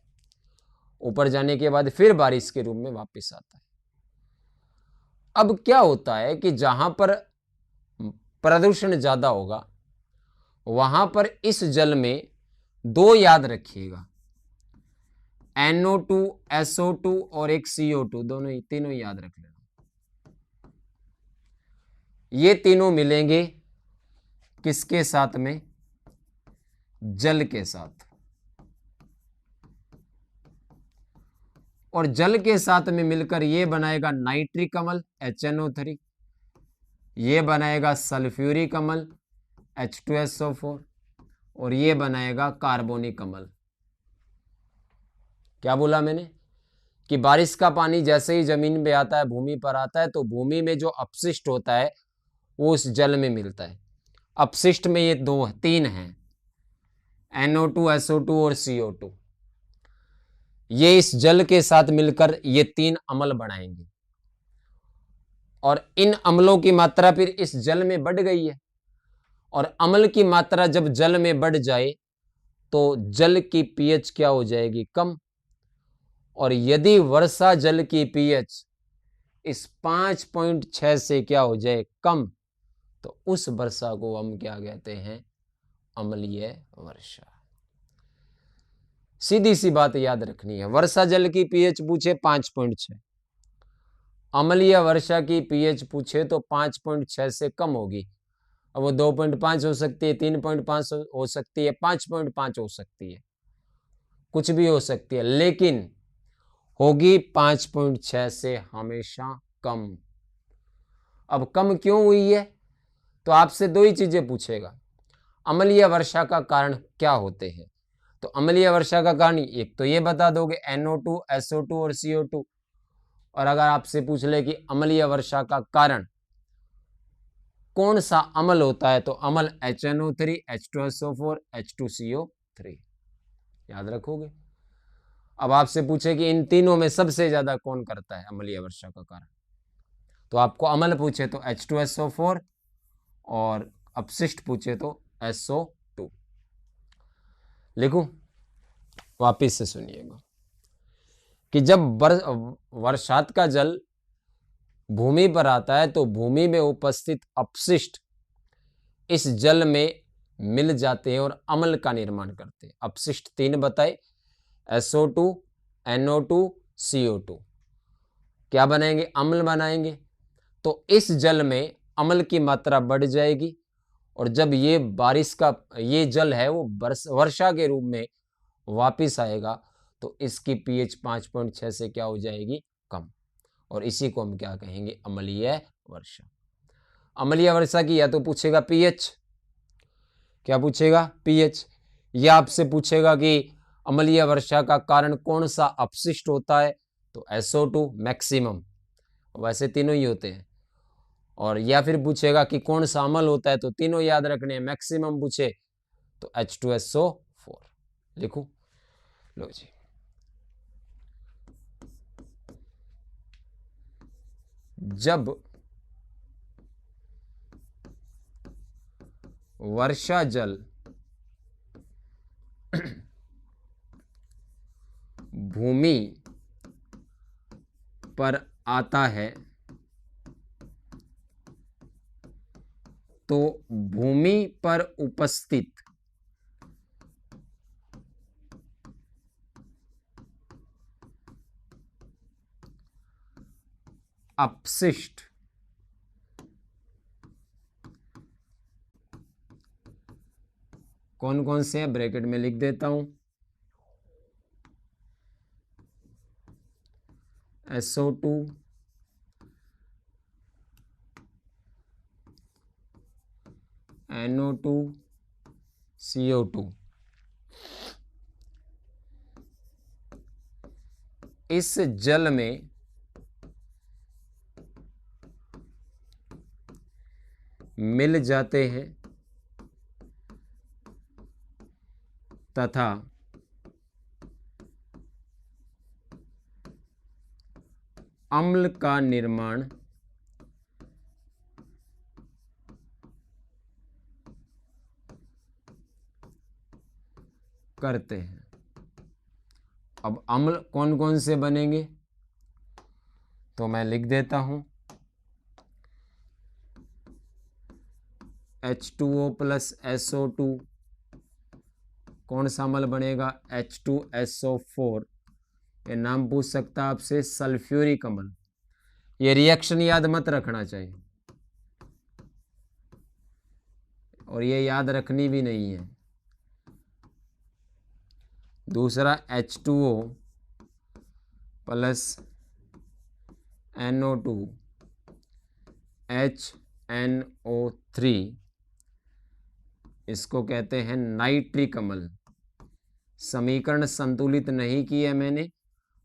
S1: ऊपर जाने के बाद फिर बारिश के रूप में वापस आता है। अब क्या होता है कि जहां पर प्रदूषण ज्यादा होगा वहां पर इस जल में 2 याद रखिएगा, NO2, SO2 और एक CO2, तीनों याद रख लेना। ये तीनों मिलेंगे किसके साथ में, जल के साथ। और जल के साथ में मिलकर ये बनाएगा नाइट्रिक अम्ल HNO3, ये बनाएगा सल्फ्यूरिक अम्ल H2SO4 और ये बनाएगा कार्बोनिक अम्ल। क्या बोला मैंने कि बारिश का पानी जैसे ही जमीन पे आता है, भूमि पर आता है, तो भूमि में जो अपशिष्ट होता है वो उस जल में मिलता है। अपशिष्ट में ये 3 हैं, NO2, SO2 और CO2। ये इस जल के साथ मिलकर ये 3 अम्ल बनाएंगे और इन अम्लों की मात्रा फिर इस जल में बढ़ गई है। और अम्ल की मात्रा जब जल में बढ़ जाए तो जल की पीएच क्या हो जाएगी, कम। और यदि वर्षा जल की पीएच इस 5.6 से क्या हो जाए, कम, तो उस वर्षा को हम क्या कहते हैं, अम्लीय वर्षा। सीधी सी बात याद रखनी है, वर्षा जल की पीएच पूछे 5.6, अम्लीय वर्षा की पीएच पूछे तो 5.6 से कम होगी। अब वो 2.5 हो सकती है, 3.5 हो सकती है, 5.5 हो सकती है, कुछ भी हो सकती है, लेकिन होगी 5.6 से हमेशा कम। अब कम क्यों हुई है, तो आपसे 2 ही चीजें पूछेगा, अम्लीय वर्षा का कारण क्या होते हैं। तो अम्लीय वर्षा का कारण एक तो ये बता दोगे, NO2, SO2 और CO2। और अगर आपसे पूछ ले कि अम्लीय वर्षा का कारण कौन सा अम्ल होता है, तो अम्ल HNO3, H2SO4, H2CO3 याद रखोगे। अब आपसे पूछे कि इन तीनों में सबसे ज्यादा कौन करता है अम्लीय वर्षा का कारण, तो आपको अम्ल पूछे तो H2SO4 और अपशिष्ट पूछे तो SO2। लिखूं? वापिस से सुनिएगा कि जब वर्षात का जल भूमि पर आता है तो भूमि में उपस्थित अपशिष्ट इस जल में मिल जाते हैं और अम्ल का निर्माण करते हैं। अपशिष्ट 3 बताए, SO2, NO2, CO2। क्या बनाएंगे? अम्ल बनाएंगे। तो इस जल में अम्ल की मात्रा बढ़ जाएगी और जब ये बारिश का ये जल है वो वर्षा के रूप में वापिस आएगा तो इसकी pH 5.6 से क्या हो जाएगी? कम। और इसी को हम क्या कहेंगे? अम्लीय वर्षा। अम्लीय वर्षा की या तो पूछेगा pH, क्या पूछेगा? pH, या आपसे पूछेगा कि अम्लीय वर्षा का कारण कौन सा अपशिष्ट होता है, तो SO2 मैक्सिमम, वैसे तीनों ही होते हैं। और या फिर पूछेगा कि कौन सा अम्ल होता है, तो तीनों याद रखने हैं। मैक्सिमम पूछे तो H2SO4। लिखूं? लो जी, जब वर्षा जल भूमि पर आता है तो भूमि पर उपस्थित अपशिष्ट कौन कौन से हैं, ब्रैकेट में लिख देता हूं। SO2, NO2, CO2। इस जल में मिल जाते हैं तथा अम्ल का निर्माण करते हैं। अब अम्ल कौन कौन से बनेंगे, तो मैं लिख देता हूं। H2O प्लस SO2, कौन सा अम्ल बनेगा? H2SO4। ये नाम पूछ सकता है आपसे, सल्फ्यूरिक अम्ल। ये रिएक्शन याद मत रखना चाहिए और ये याद रखनी भी नहीं है। दूसरा H2O प्लस NO2 HNO3, इसको कहते हैं नाइट्रिक अम्ल। समीकरण संतुलित नहीं किया मैंने,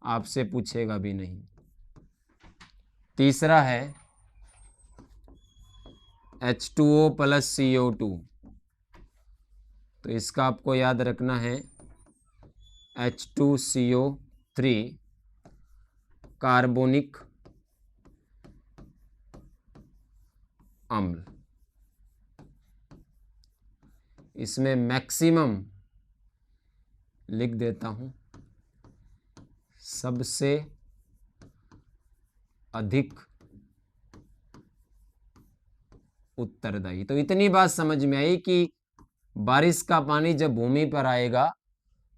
S1: आपसे पूछेगा भी नहीं। तीसरा है H2O प्लस CO2, तो इसका आपको याद रखना है H2CO3 कार्बोनिक अम्ल। इसमें मैक्सिमम लिख देता हूं, सबसे अधिक उत्तरदायी। तो इतनी बात समझ में आई कि बारिश का पानी जब भूमि पर आएगा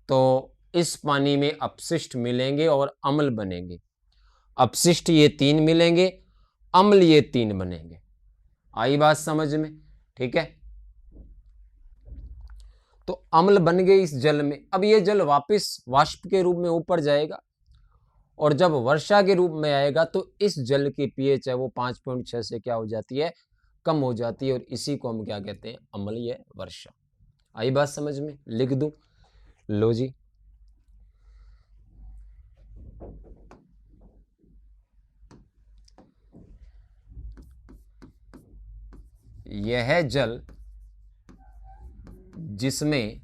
S1: तो इस पानी में अपशिष्ट मिलेंगे और अम्ल बनेंगे। अपशिष्ट ये 3 मिलेंगे, अम्ल ये 3 बनेंगे। आई बात समझ में? ठीक है। तो अम्ल बन गए इस जल में। अब ये जल वापस वाष्प के रूप में ऊपर जाएगा और जब वर्षा के रूप में आएगा तो इस जल की pH है वो 5.6 से क्या हो जाती है? कम हो जाती है और इसी को हम क्या कहते हैं? अम्लीय वर्षा। आई बात समझ में? लिख दूं? लो जी, यह जल जिसमें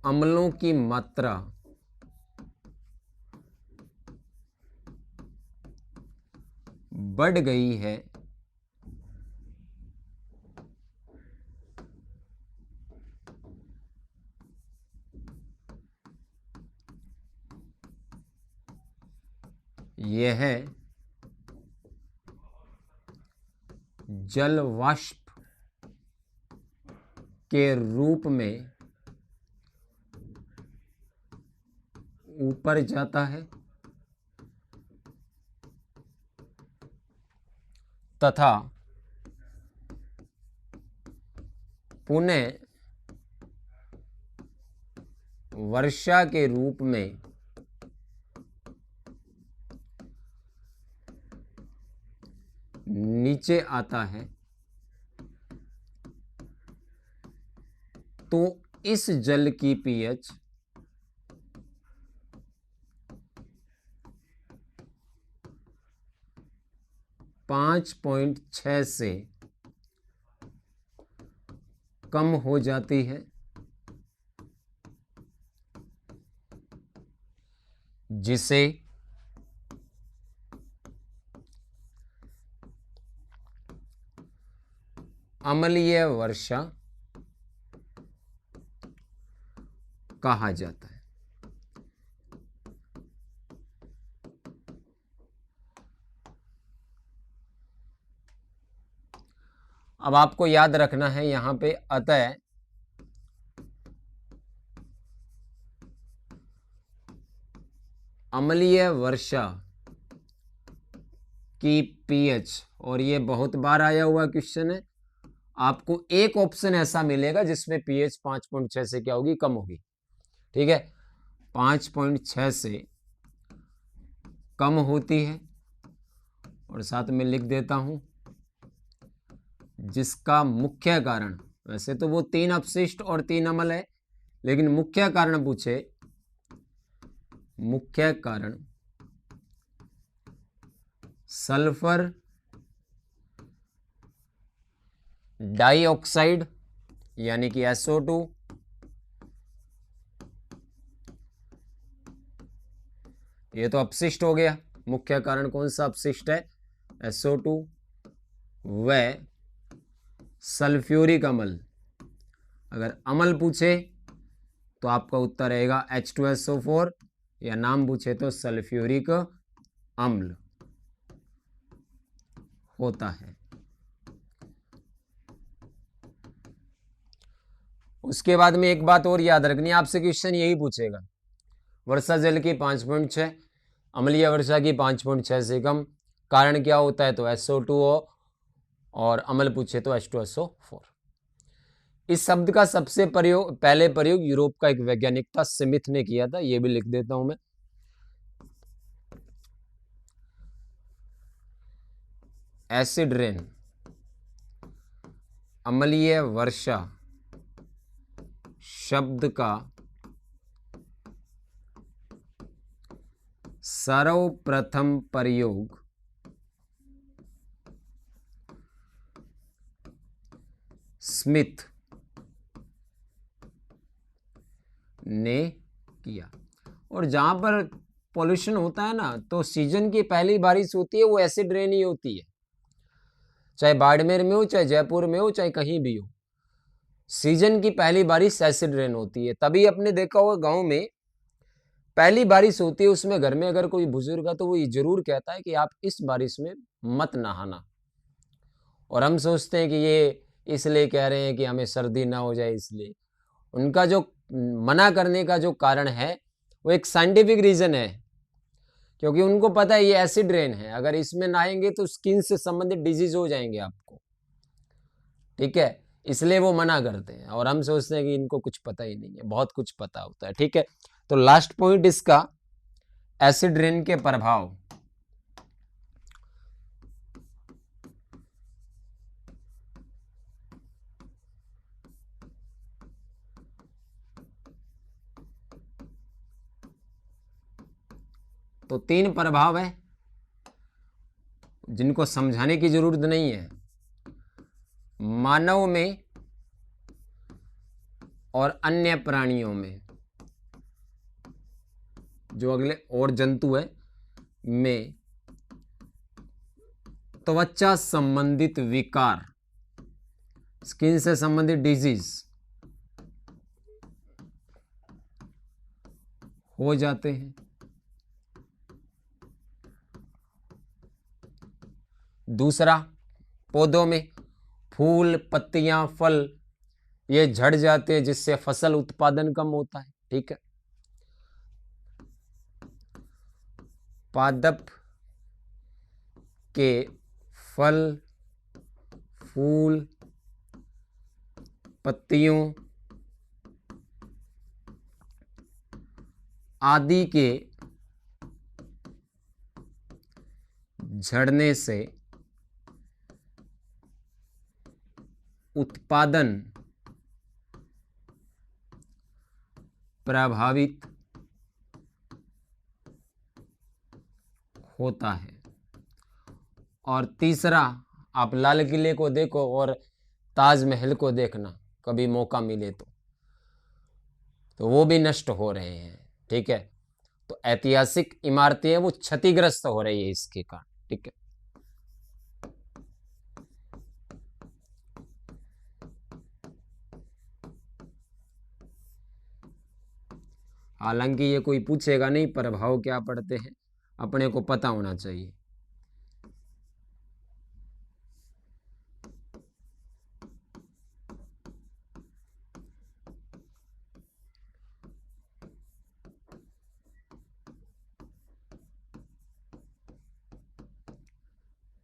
S1: अम्लों की मात्रा बढ़ गई है, यह जल वाष्प के रूप में ऊपर जाता है तथा पुनः वर्षा के रूप में नीचे आता है, तो इस जल की पीएच 5.6 से कम हो जाती है, जिसे अम्लीय वर्षा कहा जाता है। अब आपको याद रखना है यहां पे अतः अम्लीय वर्षा की पीएच, और ये बहुत बार आया हुआ क्वेश्चन है, आपको एक ऑप्शन ऐसा मिलेगा जिसमें पीएच 5.6 से क्या होगी, कम होगी। ठीक है, 5.6 से कम होती है, और साथ में लिख देता हूं जिसका मुख्य कारण, वैसे तो वो 3 अपशिष्ट और 3 अम्ल है, लेकिन मुख्य कारण पूछे, मुख्य कारण सल्फर डाइऑक्साइड यानी कि SO2, ये तो अपशिष्ट हो गया। मुख्य कारण कौन सा अपशिष्ट है, SO2 व सल्फ्यूरिक अम्ल। अगर अम्ल पूछे तो आपका उत्तर रहेगा H2SO4, या नाम पूछे तो सल्फ्यूरिक अम्ल होता है। उसके बाद में एक बात और याद रखनी, आपसे क्वेश्चन यही पूछेगा, वर्षा जल की 5.6, अम्लीय वर्षा की 5.6 से कम, कारण क्या होता है तो SO2 हो, और अम्ल पूछे तो H2SO4। इस शब्द का सबसे पहले प्रयोग यूरोप का एक वैज्ञानिक था, स्मिथ ने किया था, यह भी लिख देता हूं मैं। एसिड रेन, अम्लीय वर्षा शब्द का सर्वप्रथम प्रयोग स्मिथ ने किया। और जहां पर पॉल्यूशन होता है ना, तो सीजन की पहली बारिश होती है वो एसिड रेन ही होती है, चाहे बाड़मेर में हो, चाहे जयपुर में हो, चाहे कहीं भी हो, सीजन की पहली बारिश एसिड रेन होती है। तभी आपने देखा होगा गांव में पहली बारिश होती है, उसमें घर में अगर कोई बुजुर्ग है तो वो ये जरूर कहता है कि आप इस बारिश में मत नहाना, और हम सोचते हैं कि ये इसलिए कह रहे हैं कि हमें सर्दी ना हो जाए, इसलिए। उनका जो मना करने का जो कारण है वो एक साइंटिफिक रीजन है, क्योंकि उनको पता है ये एसिड रेन है, अगर इसमें नहाएंगे तो स्किन से संबंधित डिजीज हो जाएंगे आपको। ठीक है, इसलिए वो मना करते हैं, और हम सोचते हैं कि इनको कुछ पता ही नहीं है, बहुत कुछ पता होता है। ठीक है, तो लास्ट पॉइंट इसका एसिड रेन के प्रभाव। तो 3 प्रभाव है जिनको समझाने की जरूरत नहीं है, मानव में और अन्य प्राणियों में। जो अगले और जंतु है में त्वचा संबंधित विकार, स्किन से संबंधित डिजीज हो जाते हैं। दूसरा, पौधों में फूल, पत्तियां, फल ये झड़ जाते हैं, जिससे फसल उत्पादन कम होता है। ठीक है, पादप के फल, फूल, पत्तियों आदि के झड़ने से उत्पादन प्रभावित होता है। और तीसरा, आप लाल किले को देखो और ताजमहल को देखना कभी मौका मिले तो वो भी नष्ट हो रहे हैं। ठीक है, तो ऐतिहासिक इमारतें हैं वो क्षतिग्रस्त हो रही है इसके कारण। ठीक है, हालांकि ये कोई पूछेगा नहीं प्रभाव क्या पड़ते हैं, अपने को पता होना चाहिए।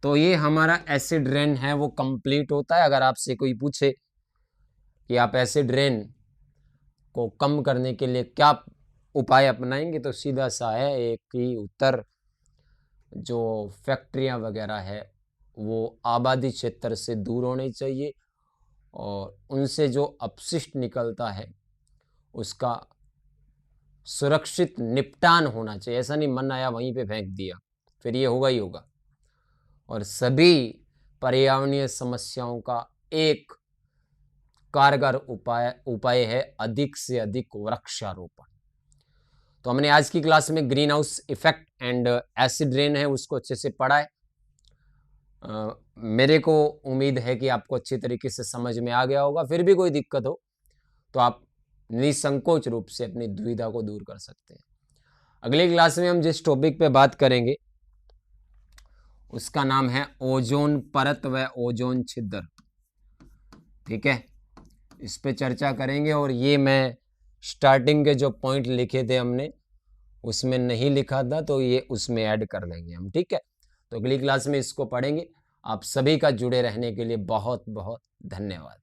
S1: तो ये हमारा एसिड रेन है वो कंप्लीट होता है। अगर आपसे कोई पूछे कि आप एसिड रेन को कम करने के लिए क्या उपाय अपनाएंगे, तो सीधा सा है एक ही उत्तर, जो फैक्ट्रियां वगैरह है वो आबादी क्षेत्र से दूर होनी चाहिए और उनसे जो अपशिष्ट निकलता है उसका सुरक्षित निपटान होना चाहिए। ऐसा नहीं मन आया वहीं पे फेंक दिया, फिर ये होगा ही होगा। और सभी पर्यावरणीय समस्याओं का एक कारगर उपाय है अधिक से अधिक वृक्षारोपण। तो हमने आज की क्लास में green house effect and acid rain है उसको अच्छे से पढ़ा है। मेरे को उम्मीद है कि आपको अच्छी तरीके से समझ में आ गया होगा। फिर भी कोई दिक्कत हो तो आप निसंकोच रूप से अपनी दुविधा को दूर कर सकते हैं। अगली क्लास में हम जिस टॉपिक पे बात करेंगे उसका नाम है ओजोन परत व ओजोन छिद्र। ठीक है, इस पे चर्चा करेंगे। और ये मैं स्टार्टिंग के जो पॉइंट लिखे थे हमने उसमें नहीं लिखा था, तो ये उसमें ऐड कर देंगे हम। ठीक है, तो अगली क्लास में इसको पढ़ेंगे। आप सभी का जुड़े रहने के लिए बहुत बहुत धन्यवाद।